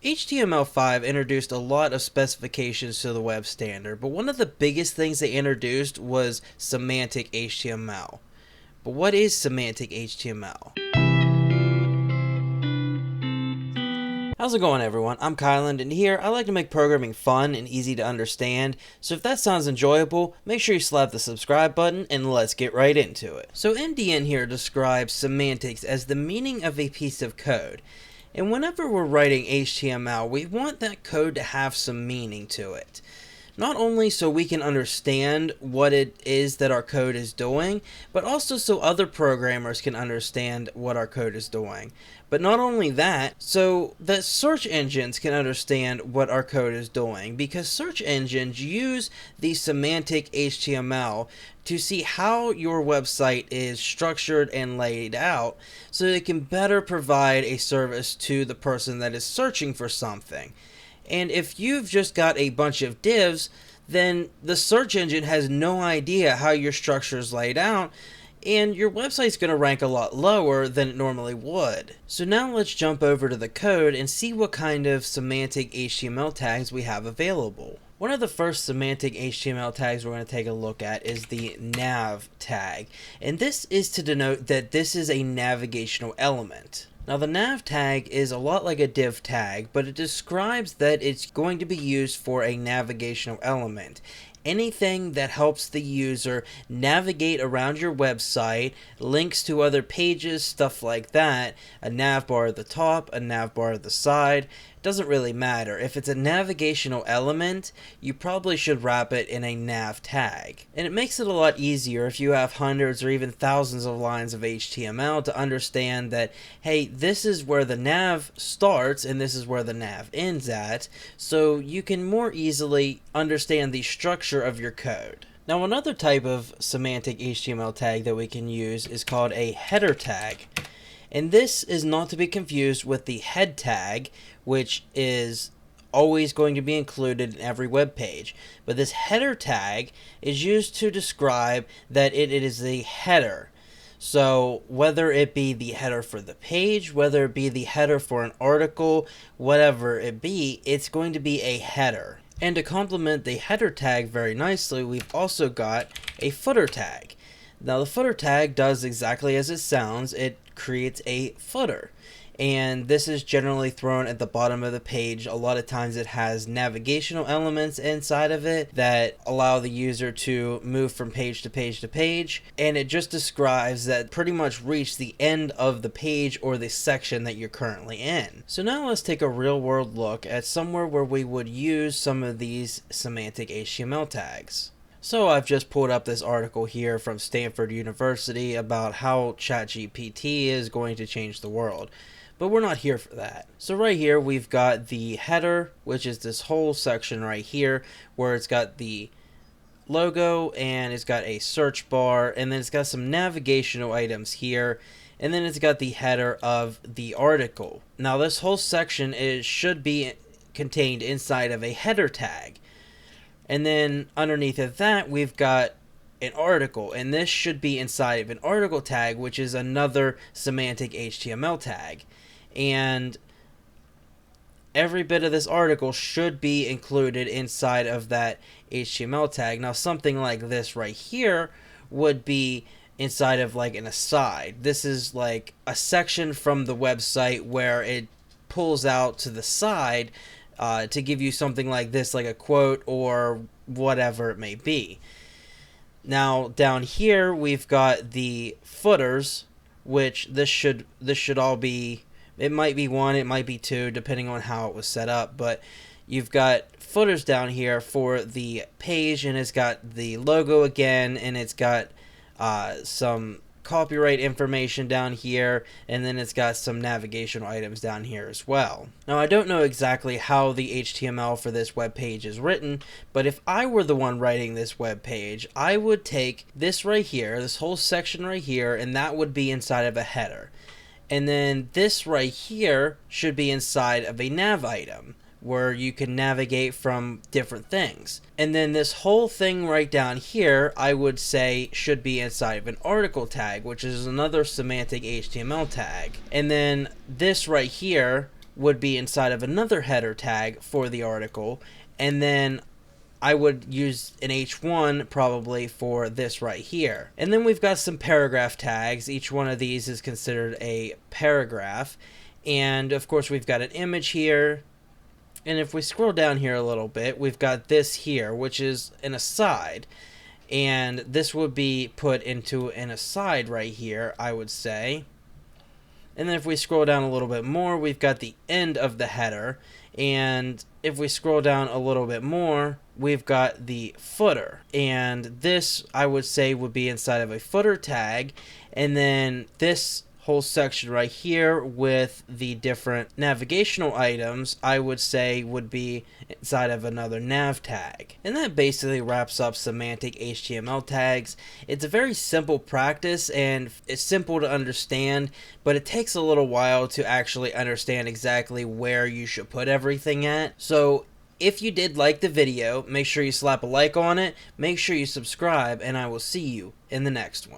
HTML5 introduced a lot of specifications to the web standard, but one of the biggest things they introduced was semantic HTML. But what is semantic HTML? How's it going, everyone? I'm Kylan, and here I like to make programming fun and easy to understand, so if that sounds enjoyable, make sure you slap the subscribe button and let's get right into it. So MDN here describes semantics as the meaning of a piece of code. And whenever we're writing HTML, we want that code to have some meaning to it. Not only so we can understand what it is that our code is doing, but also so other programmers can understand what our code is doing. But not only that, so that search engines can understand what our code is doing, because search engines use the semantic HTML to see how your website is structured and laid out so they can better provide a service to the person that is searching for something. And if you've just got a bunch of divs, then the search engine has no idea how your structure is laid out, and your website's going to rank a lot lower than it normally would. So now let's jump over to the code and see what kind of semantic HTML tags we have available. One of the first semantic HTML tags we're going to take a look at is the nav tag, and this is to denote that this is a navigational element. Now the nav tag is a lot like a div tag, but it describes that it's going to be used for a navigational element. Anything that helps the user navigate around your website, links to other pages, stuff like that, a nav bar at the top, a nav bar at the side, doesn't really matter. If it's a navigational element, you probably should wrap it in a nav tag. And it makes it a lot easier if you have hundreds or even thousands of lines of HTML to understand that, hey, this is where the nav starts and this is where the nav ends at, so you can more easily understand the structure of your code. Now another type of semantic HTML tag that we can use is called a header tag. And this is not to be confused with the head tag, which is always going to be included in every web page. But this header tag is used to describe that it is a header. So whether it be the header for the page, whether it be the header for an article, whatever it be, it's going to be a header. And to complement the header tag very nicely, we've also got a footer tag. Now the footer tag does exactly as it sounds. It creates a footer, and this is generally thrown at the bottom of the page. A lot of times it has navigational elements inside of it that allow the user to move from page to page to page, and it just describes that pretty much reach the end of the page or the section that you're currently in. So now let's take a real world look at somewhere where we would use some of these semantic HTML tags. So I've just pulled up this article here from Stanford University about how ChatGPT is going to change the world. But we're not here for that. So right here we've got the header, which is this whole section right here where it's got the logo and it's got a search bar, and then it's got some navigational items here, and then it's got the header of the article. Now this whole section should be contained inside of a header tag. And then underneath of that, we've got an article, and this should be inside of an article tag, which is another semantic HTML tag. And every bit of this article should be included inside of that HTML tag. Now, something like this right here would be inside of like an aside. This is like a section from the website where it pulls out to the side to give you something like this, like a quote or whatever it may be. Now down here we've got the footers, which this should all be. It might be one, it might be two, depending on how it was set up. But you've got footers down here for the page, and it's got the logo again, and it's got some copyright information down here, and then it's got some navigational items down here as well. Now I don't know exactly how the HTML for this web page is written, but if I were the one writing this web page, I would take this right here, this whole section right here, and that would be inside of a header. And then this right here should be inside of a nav item, where you can navigate from different things. And then this whole thing right down here, I would say should be inside of an article tag, which is another semantic HTML tag. And then this right here would be inside of another header tag for the article, and then I would use an H1 probably for this right here. And then we've got some paragraph tags. Each one of these is considered a paragraph. And of course we've got an image here. And if we scroll down here a little bit, we've got this here, which is an aside. And this would be put into an aside right here, I would say. And then if we scroll down a little bit more, we've got the end of the header. And if we scroll down a little bit more, we've got the footer. And this, I would say, would be inside of a footer tag. And then this whole section right here with the different navigational items, I would say would be inside of another nav tag. And that basically wraps up semantic HTML tags. It's a very simple practice and it's simple to understand, but it takes a little while to actually understand exactly where you should put everything at. So if you did like the video, make sure you slap a like on it, make sure you subscribe, and I will see you in the next one.